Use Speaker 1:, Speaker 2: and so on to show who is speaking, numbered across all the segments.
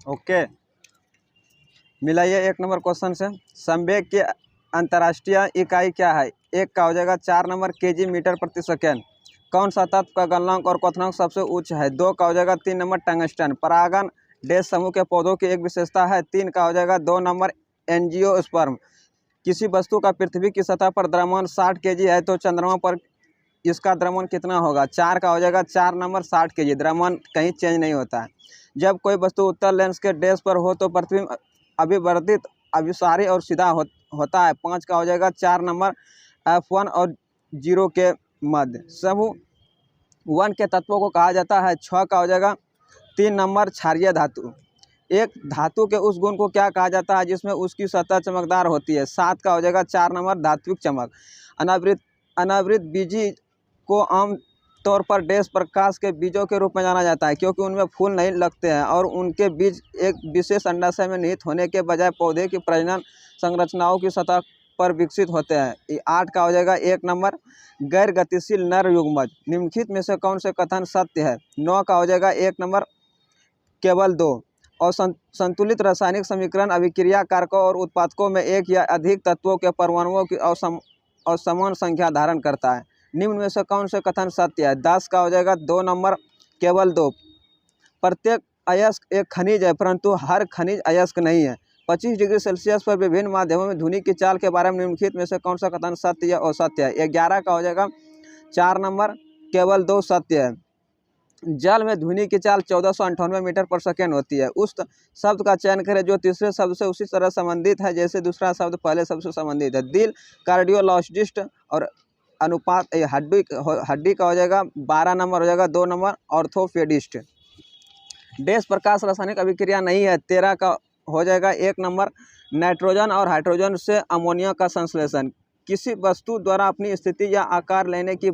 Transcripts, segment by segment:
Speaker 1: Okay, मिलाइए 1 number question से। संवेग की अंतर्राष्ट्रीय इकाई क्या है? 1 का हो जाएगा 4 नंबर केजी मीटर प्रति सेकेंड। कौन सा तत्व का गलनांक और क्वथनांक सबसे उच्च है? 2 का हो जाएगा 3 नंबर टंगस्टन। परागन डैश समूह के पौधों की एक विशेषता है। 3 का हो जाएगा 2 नंबर एंजियोस्पर्म। किसी वस्तु का पृथ्वी की सतह पर द्रव्यमान 60 केजी है तो चंद्रमा पर इसका द्रव्यमान कितना होगा? 4 का हो जाएगा 4 नंबर 60 केजी। द्रव्यमान कहीं चेंज नहीं होता है। जब कोई वस्तु उत्तर लेंस के डैश पर हो तो पृथ्वी अभिवर्धित, अभिसारी और सीधा होता है। 5 का हो जाएगा 4 नंबर F1 और 0 के मध्य। समूह 1 के तत्वों को कहा जाता है। 6 का हो जाएगा 3 नंबर क्षारीय धातु। एक धातु के उस गुण को क्या कहा जाता है जिसमें उसकी सतह चमकदार होती है? 7 का हो जाएगा 4 नंबर धात्विक चमक। अनावृत बीजी को आम तौर पर डैश प्रकाश के बीजों के रूप में जाना जाता है क्योंकि उनमें फूल नहीं लगते हैं और उनके बीज एक विशेष अंडाशय में निहित होने के बजाय पौधे की प्रजनन संरचनाओं की सतह पर विकसित होते हैं। 8 का हो जाएगा 1 नंबर गैर गतिशील नर युग्मज। निम्नलिखित में से कौन से कथन सत्य है? 9 का हो जाएगा 1 नंबर केवल 2। और संतुलित रासायनिक समीकरण अभिक्रिया कारकों और उत्पादकों में एक या अधिक तत्वों के परमाणुओं की असमान संख्या धारण करता है। निम्न में से कौन से कथन सत्य है? 10 का हो जाएगा 2 नंबर केवल 2। प्रत्येक अयस्क एक खनिज है परंतु हर खनिज अयस्क नहीं है। 25 डिग्री सेल्सियस पर विभिन्न माध्यमों में ध्वनि की चाल के बारे में निम्नलिखित में से कौन सा कथन सत्य या असत्य है? 11 का हो जाएगा 4 नंबर केवल 2 सत्य है। जल में ध्वनि की चाल 1498 मीटर पर सेकेंड होती है। उस शब्द का चयन करें जो तीसरे शब्द से उसी तरह संबंधित है जैसे दूसरा शब्द पहले शब्द से संबंधित है। दिल, कार्डियोलॉजिस्ट और अनुपात हड्डी का हो जाएगा 12 नंबर हो जाएगा 2 नंबर ऑर्थोपेडिस्ट। डैश प्रकाश रासायनिक अभिक्रिया नहीं है। 13 का हो जाएगा 1 नंबर नाइट्रोजन और हाइड्रोजन से अमोनिया का संश्लेषण। किसी वस्तु द्वारा अपनी स्थिति या आकार लेने की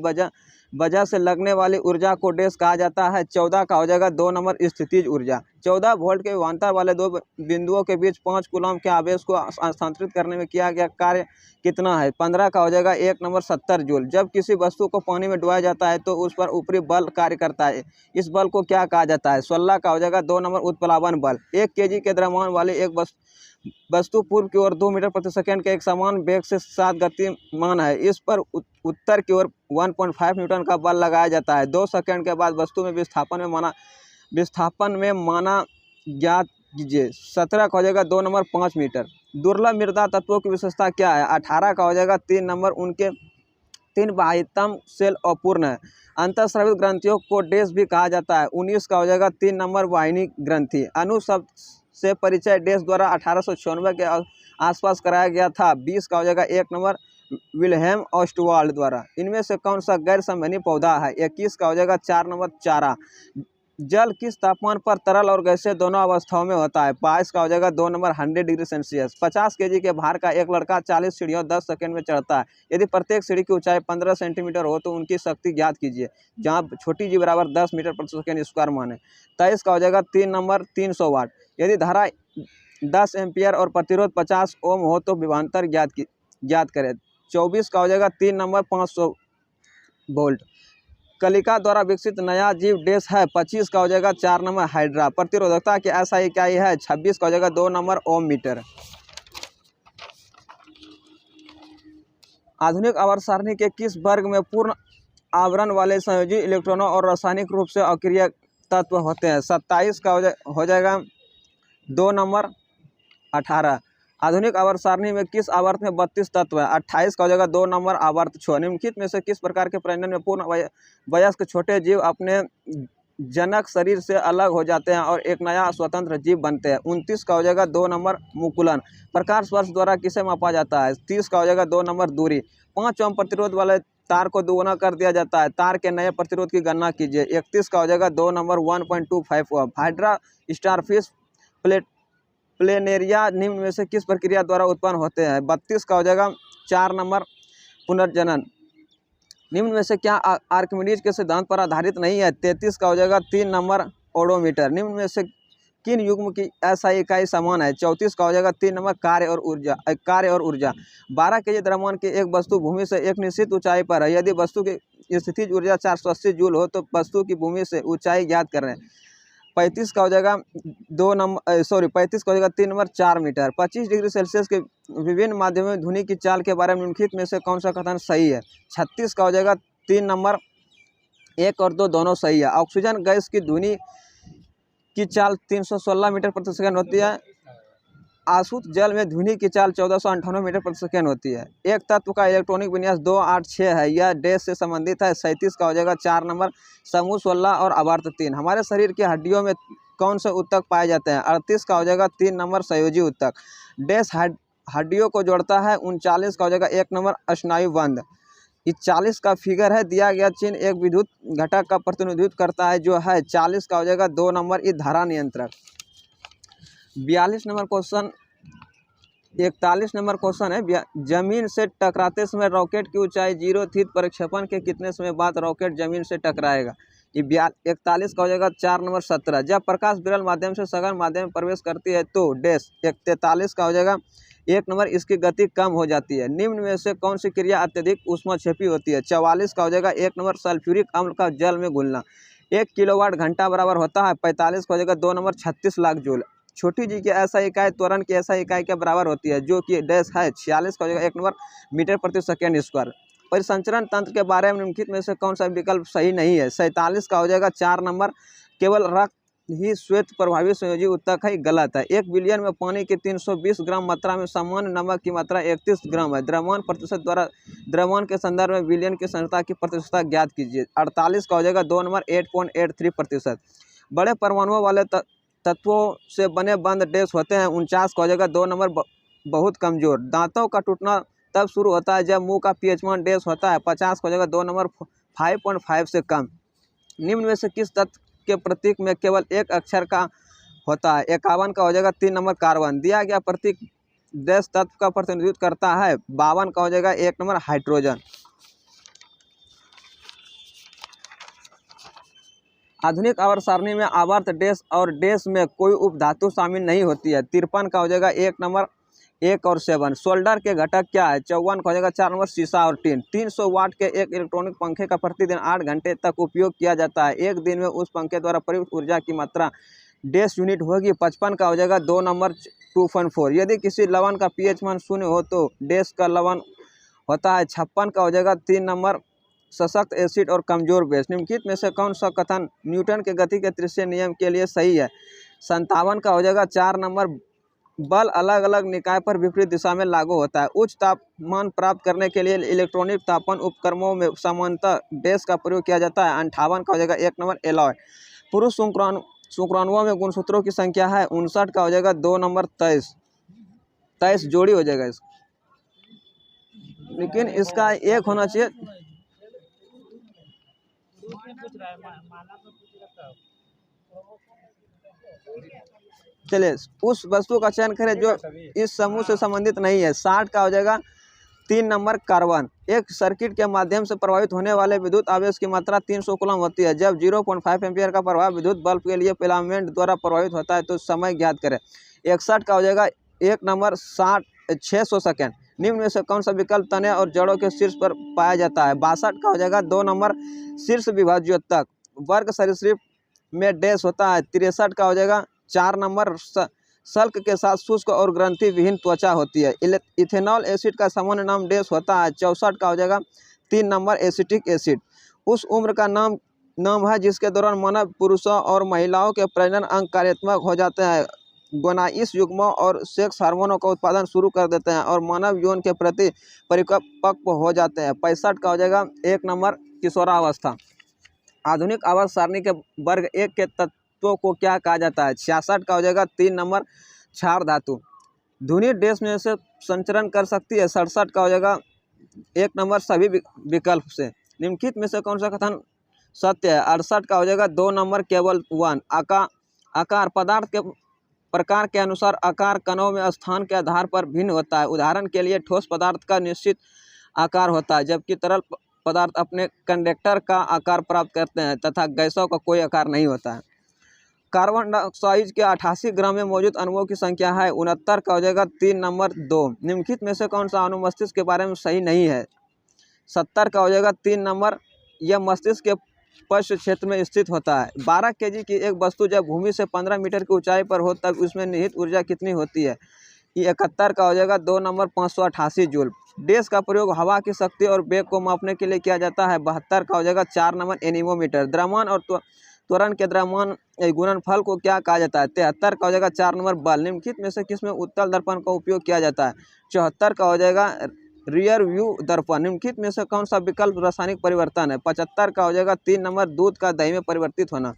Speaker 1: वजह से लगने वाली ऊर्जा को डैश कहा जाता है। 14 का हो जाएगा 2 नंबर स्थितिज ऊर्जा। 14 वोल्ट के विभवांतर वाले दो बिंदुओं के बीच 5 कूलम के आवेश को स्थानांतरित करने में किया गया कार्य कितना है? 15 का हो जाएगा 1 नंबर 70 जूल। जब किसी वस्तु को पानी में डुबाया जाता है तो उस पर ऊपरी बल कार्य करता है। इस बल को क्या कहा जाता है? 16 का हो जाएगा 2 नंबर उत्प्लावन बल। 1 केजी के द्रव्यमान वाली एक वस्तु पूर्व की ओर 2 मीटर प्रति सेकंड के एक समान वेग से साथ गतिमान है। इस पर उत्तर की ओर 1.5 न्यूटन का बल लगाया जाता है। 2 सेकंड के बाद वस्तु में विस्थापन में माना ज्ञात कीजिए। 17 का हो जाएगा 2 नंबर 5 मीटर। दुर्लभ मृदा तत्वों की विशेषता क्या है? 18 का हो जाएगा 3 नंबर उनके 3 बाह्यतम सेल अपूर्ण है। अंतःस्रावित ग्रंथियों को डैश भी कहा जाता है। 19 का हो जाएगा 3 नंबर वाहिनी ग्रंथि। अणु शब्द से परिचय डैश द्वारा 1896 के आसपास कराया गया था। 20 का हो जाएगा 1 नंबर विल्हेम ऑस्टवाल्ड द्वारा। इनमें से कौन सा गैर संवहनी पौधा है? 21 का हो जाएगा 4 नंबर चारा। जल किस तापमान पर तरल और गैसीय दोनों अवस्थाओं में होता है? 22 का हो जाएगा 2 नंबर 100 डिग्री सेल्सियस। 50 केजी के भार का एक लड़का 40 सीढ़ियों 10 सेकंड में चढ़ता है। यदि प्रत्येक सीढ़ी की ऊंचाई 15 सेंटीमीटर हो तो उनकी शक्ति ज्ञात कीजिए जहां छोटी जी बराबर 10 मीटर प्रति सेकंड स्क्वायर मान है। 23 का हो जाएगा 3 नंबर 300 वाट। यदि धारा 10 एम्पियर और प्रतिरोध 50 ओम हो तो विभवांतर ज्ञात करें। 24 का हो जाएगा 3 नंबर 500 वोल्ट। कलिका द्वारा विकसित नया जीव डैश है। 25 का हो जाएगा 4 नंबर हाइड्रा। प्रतिरोधकता की ऐसा इकाई है। 26 का हो जाएगा 2 नंबर ओम मीटर। आधुनिक आवर्त सारणी के किस वर्ग में पूर्ण आवरण वाले संयोजी इलेक्ट्रॉनों और रासायनिक रूप से अक्रिय तत्व होते हैं? 27 का हो जाएगा 2 नंबर 18। आधुनिक आवर्त सारणी में किस आवर्त में 32 तत्व है? 28 का हो जाएगा 2 नंबर आवर्त 6। निम्नलिखित में से किस प्रकार के प्रजनन में पूर्ण वयस्क छोटे जीव अपने जनक शरीर से अलग हो जाते हैं और एक नया स्वतंत्र जीव बनते हैं? 29 का हो जाएगा 2 नंबर मुकुलन। प्रकाश वर्ष द्वारा किसे मापा जाता है? 30 का हो जाएगा 2 नंबर दूरी। 5 ओम प्रतिरोध वाले तार को दोगुना कर दिया जाता है। तार के नए प्रतिरोध की गणना कीजिए। 31 का हो जाएगा 2 नंबर 1.25 ओम। हाइड्रा स्टारफिश प्लेनेरिया निम्न में से किस प्रक्रिया द्वारा उत्पन्न होते हैं? 32 का हो जाएगा 4 नंबर पुनर्जनन। निम्न में से क्या आर्किमिडीज के सिद्धांत पर आधारित नहीं है? 33 का हो जाएगा 3 नंबर ओडोमीटर। निम्न में से किन युग्म की एसआई इकाई समान है? 34 का हो जाएगा 3 नंबर कार्य और ऊर्जा। 12 केजी द्रव्यमान की एक वस्तु भूमि से एक निश्चित ऊंचाई पर है। यदि वस्तु की स्थितिज ऊर्जा 480 जूल हो तो वस्तु की भूमि से ऊंचाई ज्ञात करें। 35 का हो जाएगा 3 नंबर 4 मीटर। 25 डिग्री सेल्सियस के विभिन्न माध्यमों में ध्वनि की चाल के बारे में निम्नलिखित में से कौन सा कथन सही है? 36 का हो जाएगा 3 नंबर 1 और 2 दोनों सही है। ऑक्सीजन गैस की ध्वनि की चाल 316 मीटर प्रति सेकंड होती है। आसुत जल में ध्वनि की चाल 1498 मीटर प्रति सेकंड होती है। एक तत्व का इलेक्ट्रॉनिक विन्यास 286 है, यह डैश से संबंधित है। 37 का हो जाएगा 4 नंबर समूह 16 और आवर्त 3। हमारे शरीर की हड्डियों में कौन से ऊतक पाए जाते हैं? 38 का हो जाएगा 3 नंबर संयोजी ऊतक। डैश हड्डियों को जोड़ता है। 39 का हो जाएगा 1 नंबर स्नायुबंध। 40 का फिगर है, दिया गया चिन्ह एक विद्युत घटक का प्रतिनिधित्व करता है जो है। 40 का हो जाएगा 2 नंबर धारा नियंत्रक। 42 नंबर क्वेश्चन 41 नंबर क्वेश्चन है, जमीन से टकराते समय रॉकेट की ऊंचाई 0 थी। प्रक्षेपण के कितने समय बाद रॉकेट जमीन से टकराएगा? ये 41 का हो जाएगा 4 नंबर 17। जब प्रकाश विरल माध्यम से सघन माध्यम में प्रवेश करती है तो डैश। 43 का हो जाएगा 1 नंबर इसकी गति कम हो जाती है। निम्न में से कौन सी क्रिया अत्यधिक ऊष्माक्षेपी होती है? 44 का हो जाएगा 1 नंबर सल्फ्यूरिक अम्ल का जल में घुलना। 1 किलोवाट घंटा बराबर होता है। 45 का हो जाएगा 2 नंबर 36 लाख जूल। छोटी जी की ऐसा इकाई त्वरण की ऐसा इकाई के बराबर होती है जो कि डैश है। 46 का हो जाएगा 1 नंबर मीटर प्रति सेकेंड स्क्वायर। परिसंचरण तंत्र के बारे में निम्नलिखित में से कौन सा विकल्प सही नहीं है? 47 का हो जाएगा 4 नंबर केवल रक्त ही श्वेत प्रभावी संयोजी ऊतक है, गलत है। 1 बिलियन में पानी की 320 ग्राम मात्रा में सामान्य नमक की मात्रा 31 ग्राम है। द्रव्यमान प्रतिशत द्वारा द्रव्यमान के संदर्भ में विलयन की सांद्रता की प्रतिशतता ज्ञात कीजिए। 48 का हो जाएगा 2 नंबर 8.83%। बड़े परमाणुओं वाले तत्वों से बने बंद डैश होते हैं। 49 का हो जाएगा 2 नंबर बहुत कमजोर। दांतों का टूटना तब शुरू होता है जब मुंह का पीएच मान डैश होता है। 50 का हो जाएगा 2 नंबर 5.5 से कम। निम्न में से किस तत्व के प्रतीक में केवल एक अक्षर का होता है? 51 का हो जाएगा 3 नंबर कार्बन। दिया गया प्रतीक डैश तत्व का प्रतिनिधित्व करता है। 52 का हो जाएगा 1 नंबर हाइड्रोजन। आधुनिक आवर्त सारणी में आवर्त डैश और डैश में कोई उपधातु शामिल नहीं होती है। 53 का हो जाएगा 1 नंबर 1 और 7। सोल्डर के घटक क्या है? 54 का हो जाएगा 4 नंबर शीशा और टीन। 300 वाट के एक इलेक्ट्रॉनिक पंखे का प्रतिदिन 8 घंटे तक उपयोग किया जाता है। एक दिन में उस पंखे द्वारा प्रयुक्त ऊर्जा की मात्रा डैश यूनिट होगी। 55 का हो जाएगा 2 नंबर 2.4। यदि किसी लवण का पीएच मान 0 हो तो डैश का लवण होता है। 56 का हो जाएगा 3 नंबर सशक्त एसिड और कमजोर बेस। निम्नलिखित में से कौन सा कथन न्यूटन के गति के तृतीय नियम के लिए सही है? 57 का हो जाएगा 4 नंबर बल अलग अलग निकाय पर विपरीत दिशा में लागू होता है। उच्च तापमान प्राप्त करने के लिए इलेक्ट्रॉनिक तापमान उपकरणों में सामान्यतः डैश का प्रयोग किया जाता है। 58 का हो जाएगा 1 नंबर एलॉय। पुरुष शुक्राणुओं में गुणसूत्रों की संख्या है। 59 का हो जाएगा 2 नंबर 23 जोड़ी हो जाएगा इसका, लेकिन इसका एक होना चाहिए। चलिए उस वस्तु का चयन करें जो इस समूह से संबंधित नहीं है। 60 का हो जाएगा 3 नंबर कार्बन। एक सर्किट के माध्यम से प्रभावित होने वाले विद्युत आवेश की मात्रा 300 कूलम होती है। जब 0.5 एम्पियर का प्रभाव विद्युत बल्ब के लिए फिलामेंट द्वारा प्रभावित होता है तो समय ज्ञात करें। 61 का हो जाएगा 1 नंबर 600 सेकेंड। निम्न में से कौन सा विकल्प तने और जड़ों के शीर्ष पर पाया जाता है? 62 का हो जाएगा 2 नंबर शीर्ष विभाज्योतक। वर्ग सरीसृप में डैश होता है। 63 का हो जाएगा 4 नंबर सल्क के साथ शुष्क और ग्रंथि विहीन त्वचा होती है। इथेनॉल एसिड का सामान्य नाम डैश होता है। 64 का हो जाएगा 3 नंबर एसिटिक एसिड। उस उम्र का नाम है जिसके दौरान मानव पुरुषों और महिलाओं के प्रजनन अंग कार्यात्मक हो जाते हैं, गोनाइस युग्मों और सेक्स हार्मोनों का उत्पादन शुरू कर देते हैं और मानव यौन के प्रति परिपक्व हो जाते हैं। 65 का हो जाएगा 1 नंबर किशोरावस्था। आधुनिक आवर्त सारणी के वर्ग 1 के तत्वों को क्या कहा जाता है? 66 का हो जाएगा 3 नंबर क्षार धातु। ध्वनि डैश में से संचरण कर सकती है। 67 का हो जाएगा 1 नंबर सभी विकल्प से। निम्नलिखित में से कौन सा कथन सत्य है? 68 का हो जाएगा 2 नंबर केवल 1। आकार पदार्थ के प्रकार के अनुसार आकार कणों में स्थान के आधार पर भिन्न होता है। उदाहरण के लिए ठोस पदार्थ का निश्चित आकार होता है जबकि तरल पदार्थ अपने कंडक्टर का आकार प्राप्त करते हैं तथा गैसों का कोई आकार नहीं होता है। कार्बन डाइऑक्साइड के 88 ग्राम में मौजूद अणुओं की संख्या है। 69 का हो जाएगा 3 नंबर 2। निम्नलिखित में से कौन सा अणु मस्तिष्क के बारे में सही नहीं है? 70 का हो जाएगा 3 नंबर यह मस्तिष्क के पश्च क्षेत्र में स्थित होता है। 12 kg की एक वस्तु जब भूमि से 15 मीटर की ऊंचाई पर हो तब उसमें निहित ऊर्जा कितनी होती है? ये 71 का हो जाएगा 2 नंबर 588 जूल। डैश का प्रयोग हवा की शक्ति और वेग को मापने के लिए किया जाता है। 72 का हो जाएगा 4 नंबर एनीमोमीटर। द्रव्यमान और त्वरण के द्रव्यमान गुणनफल को क्या कहा जाता है? 73 का हो जाएगा 4 नंबर बल। निम्नलिखित में से किसमें उत्तल दर्पण का उपयोग किया जाता है? 74 का हो जाएगा रियर व्यू दर्पण। निम्नलिखित में से कौन सा विकल्प रासायनिक परिवर्तन है? 75 का हो जाएगा 3 नंबर दूध का दही में परिवर्तित होना।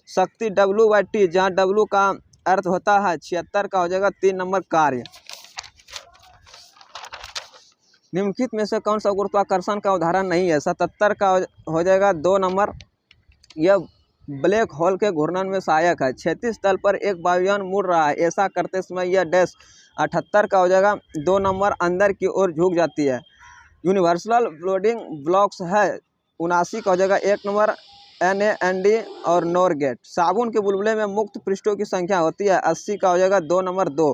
Speaker 1: शक्ति W/T, जहाँ W का अर्थ होता है 76 का हो जाएगा 3 नंबर कार्य। निम्नलिखित में से कौन सा गुरुत्वाकर्षण का उदाहरण नहीं है? 77 का हो जाएगा 2 नंबर, यह ब्लैक होल के घूर्णन में सहायक है। क्षैतिज तल पर एक वायुयान मुड़ रहा है, ऐसा करते समय यह डैश। 78 का हो जाएगा 2 नंबर अंदर की ओर झुक जाती है। यूनिवर्सल लोडिंग ब्लॉक्स है। 79 का हो जाएगा 1 नंबर NaND और नोर गेट। साबुन के बुलबुले में मुक्त पृष्ठों की संख्या होती है। 80 का हो जाएगा 2 नंबर 2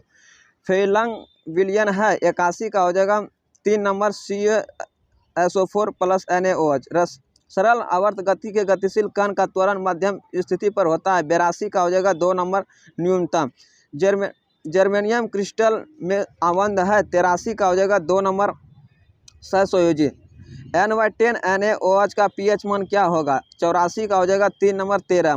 Speaker 1: फेलंग विलियन है। 81 का हो जाएगा 3 नंबर CaSO4 + NaOH। सरल आवर्त गति के गतिशील कण का त्वरण मध्यम स्थिति पर होता है। 82 का हो जाएगा 2 नंबर न्यूनतम। जर्मेनियम क्रिस्टल में आबंध है। 83 का हो जाएगा 2 नंबर सहसंयोजी। N/10 NaOH का pH मान क्या होगा? 84 का हो जाएगा 3 नंबर 13।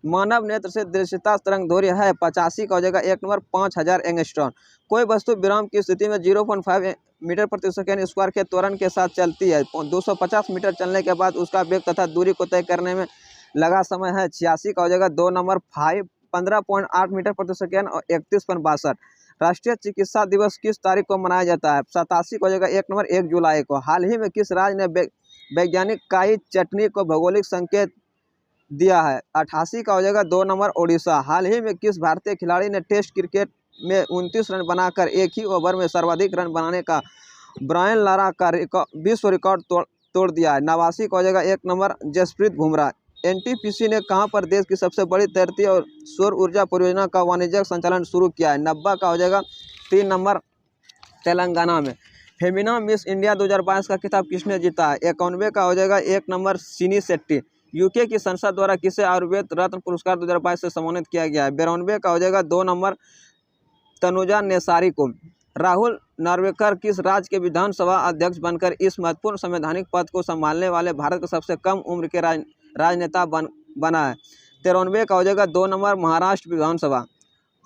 Speaker 1: मानव नेत्र से दृश्यता तरंग दैर्घ्य है। 85 का हो जाएगा 1 नंबर 5000 एंगस्ट्रॉम। कोई वस्तु विराम की स्थिति में 0.5 मीटर प्रति सेकेंड स्क्वायर के त्वरण के साथ चलती है। 250 मीटर चलने के बाद उसका वेग तथा दूरी को तय करने में लगा समय है। 86 का हो जाएगा 2 नंबर 15.8 मीटर प्रति सेकेंड और 31.62। राष्ट्रीय चिकित्सा दिवस किस तारीख को मनाया जाता है? 87 को हो जाएगा 1 नंबर 1 जुलाई को। हाल ही में किस राज्य ने वैज्ञानिक काई चटनी को भौगोलिक संकेत दिया है? 88 का हो जाएगा 2 नंबर ओडिशा। हाल ही में किस भारतीय खिलाड़ी ने टेस्ट क्रिकेट में 29 रन बनाकर एक ही ओवर में सर्वाधिक रन बनाने का ब्रायन लारा का विश्व रिकॉर्ड तोड़ दिया है? 89 का हो जाएगा 1 नंबर जसप्रीत बुमराह। NTPC ने कहां पर देश की सबसे बड़ी तैरती और सौर ऊर्जा परियोजना का वाणिज्यिक संचालन शुरू किया है? 90 का हो जाएगा 3 नंबर तेलंगाना में। फेमिना मिस इंडिया 2022 का खिताब किसने जीता है? 91 का हो जाएगा 1 नंबर सिनी शेट्टी। UK की संसद द्वारा किसे आयुर्वेद रत्न पुरस्कार 2022 से सम्मानित किया गया है? 92 का हो जाएगा 2 नंबर तनुजा नेसारी को। राहुल नार्वेकर किस राज्य के विधानसभा अध्यक्ष बनकर इस महत्वपूर्ण संवैधानिक पद को संभालने वाले भारत के सबसे कम उम्र के राजनेता बना है? 93 का हो जाएगा 2 नंबर महाराष्ट्र विधानसभा।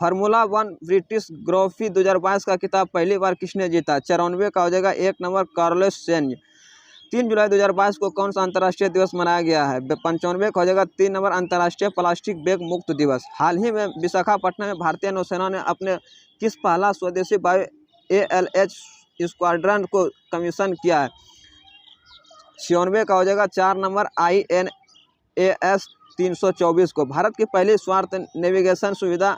Speaker 1: फार्मूला 1 ब्रिटिश ग्रॉफी 2022 का खिताब पहली बार किसने जीता? 94 का हो जाएगा 1 नंबर कार्लोस सेंज। 3 जुलाई 2022 को कौन सा अंतर्राष्ट्रीय दिवस मनाया गया है? 95 का हो जाएगा 3 नंबर अंतर्राष्ट्रीय प्लास्टिक बैग मुक्त दिवस। हाल ही में विशाखापट्टनम में भारतीय नौसेना ने अपने किस पहला स्वदेशी वायु ALH स्क्वाड्रन को कमीशन किया है? 96 का हो जाएगा 4 नंबर INAS 324 को। भारत की पहली स्वार्थ नेविगेशन सुविधा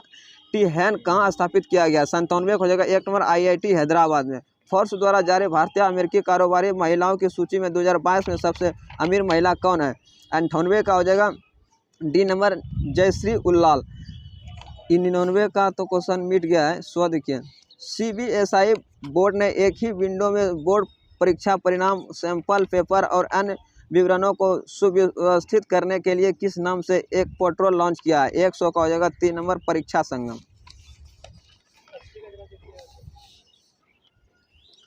Speaker 1: THAN कहाँ स्थापित किया गया? 97 को हो जाएगा 1 नंबर IIT हैदराबाद में। फोर्ब्स द्वारा जारी भारतीय अमेरिकी कारोबारी महिलाओं की सूची में 2022 में सबसे अमीर महिला कौन है? 98 का हो जाएगा D नंबर जयश्री उल्लाल। 99 का तो क्वेश्चन मिट गया है, 100 देखिए। CBSI बोर्ड ने एक ही विंडो में बोर्ड परीक्षा परिणाम, सैंपल पेपर और अन्य विवरणों को सुव्यवस्थित करने के लिए किस नाम से एक पोर्टल लॉन्च किया है? 100 का हो जाएगा 3 नंबर परीक्षा संगम।